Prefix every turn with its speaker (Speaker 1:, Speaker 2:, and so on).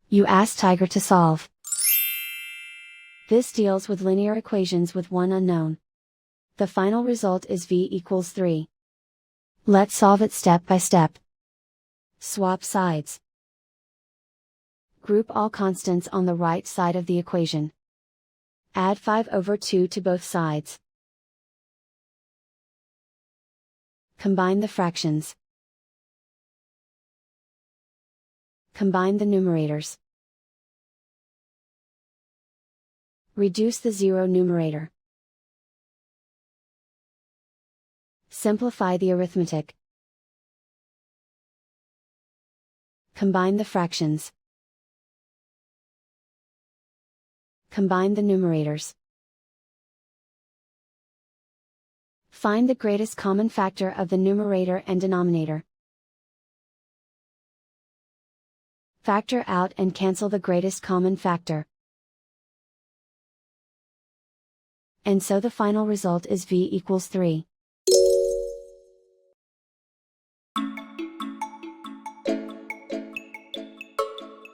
Speaker 1: You ask Tiger to solve. This deals with linear equations with one unknown. The final result is v equals 3. Let's solve it step by step. Swap sides. Group all constants on the right side of the equation. Add 5/2 to both sides. Combine the fractions. Combine the numerators. Reduce the zero numerator. Simplify the arithmetic. Combine the fractions. Combine the numerators. Find the greatest common factor of the numerator and denominator. Factor out and cancel the greatest common factor. And so the final result is v equals 3.